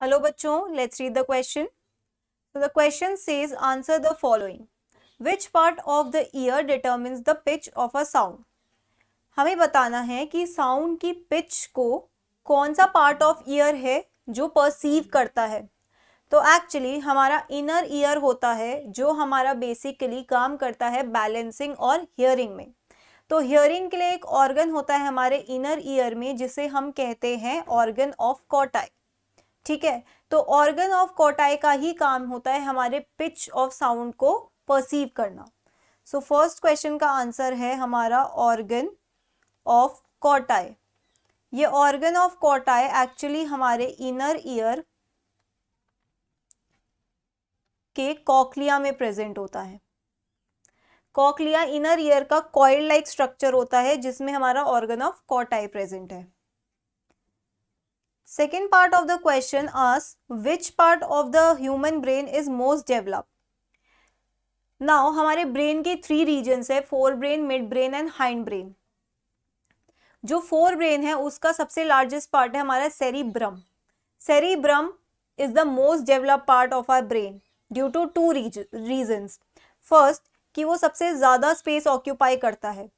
Hello बच्चों, let's read the question. So the question says answer the following. Which part of the ear determines the pitch of a sound? हमें बताना है कि sound की pitch को कौन सा पार्ट ऑफ ईयर है जो परसीव करता है. तो एक्चुअली हमारा इनर ईयर होता है जो हमारा बेसिकली काम करता है बैलेंसिंग और हियरिंग में. तो हियरिंग के लिए एक ऑर्गन होता है हमारे इनर ईयर में जिसे हम कहते हैं ऑर्गन ऑफ कॉटाई. ठीक है, तो ऑर्गन ऑफ कॉटाई का ही काम होता है हमारे पिच ऑफ साउंड को परसीव करना. सो फर्स्ट क्वेश्चन का आंसर है हमारा ऑर्गन ऑफ कॉटाई. ये ऑर्गन ऑफ कॉटाई एक्चुअली हमारे इनर ईयर के कॉक्लिया में प्रेजेंट होता है. कॉक्लिया इनर ईयर का कॉइल लाइक स्ट्रक्चर होता है जिसमें हमारा ऑर्गन ऑफ कॉटाई प्रेजेंट है. Second part of the question asks which part of the human brain is most developed. Now हमारे ब्रेन के 3 रीजन्स है, forebrain, midbrain and hindbrain. जो forebrain है उसका सबसे लार्जेस्ट पार्ट है हमारा cerebrum. Cerebrum is the most developed part of our brain due to 2 reasons. First कि वो सबसे ज़्यादा स्पेस ऑक्यूपाई करता है.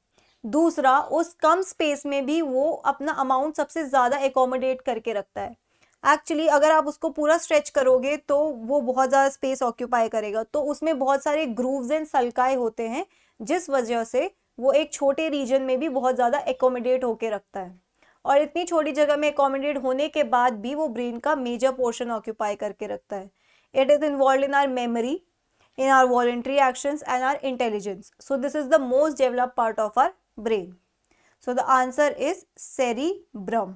दूसरा, उस कम स्पेस में भी वो अपना अमाउंट सबसे ज़्यादा एकोमोडेट करके रखता है. एक्चुअली अगर आप उसको पूरा स्ट्रेच करोगे तो वो बहुत ज़्यादा स्पेस ऑक्यूपाई करेगा, तो उसमें बहुत सारे ग्रूव्स एंड सल्काए होते हैं जिस वजह से वो एक छोटे रीजन में भी बहुत ज़्यादा एकोमोडेट होके रखता है. और इतनी छोटी जगह में एकोमोडेट होने के बाद भी वो ब्रेन का मेजर पोर्शन ऑक्यूपाई करके रखता है. It is involve in our memory, in our voluntary actions and our intelligence. So this is the most developed part of our brain. So the answer is cerebrum.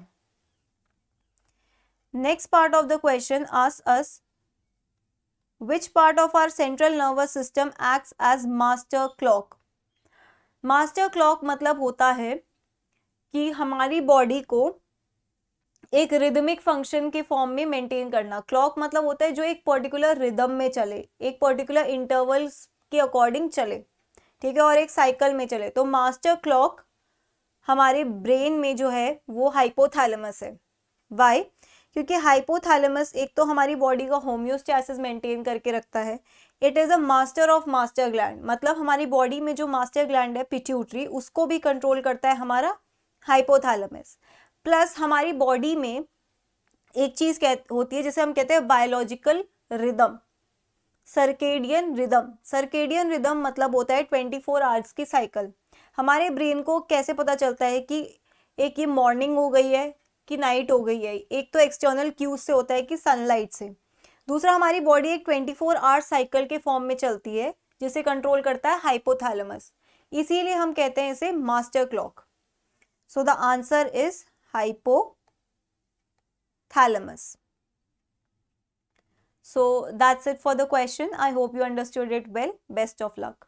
Next part of the question asks us which part of our central nervous system acts as master clock. Master clock मतलब होता है कि हमारी body को एक rhythmic function के form में maintain करना. क्लॉक मतलब होता है जो एक पर्टिकुलर रिदम में चले, एक पर्टिकुलर इंटरवल्स के अकॉर्डिंग चले, ठीक है, और एक साइकिल में चले. तो मास्टर क्लॉक हमारे ब्रेन में जो है वो हाइपोथैलेमस है. वाई? क्योंकि हाइपोथैलेमस एक तो हमारी बॉडी का होम्योस्टैसिस मेंटेन करके रखता है. It is a master of master gland, मतलब हमारी बॉडी में जो मास्टर ग्लैंड है पिट्यूटरी, उसको भी कंट्रोल करता है हमारा हाइपोथैलेमस. प्लस हमारी बॉडी में एक चीज होती है जिसे हम कहते हैं biological rhythm, circadian rhythm. Circadian rhythm मतलब होता है 24 आवर्स की साइकिल. हमारे ब्रेन को कैसे पता चलता है कि एक ये मॉर्निंग हो गई है कि नाइट हो गई है? एक तो एक्सटर्नल क्यूज से होता है कि सनलाइट से. दूसरा, हमारी बॉडी एक 24 आवर्स साइकिल के फॉर्म में चलती है जिसे कंट्रोल करता है हाइपोथैलेमस. इसीलिए हम कहते हैं इसे master clock. So the answer is hypothalamus. So that's it for the question. I hope you understood it well. Best of luck.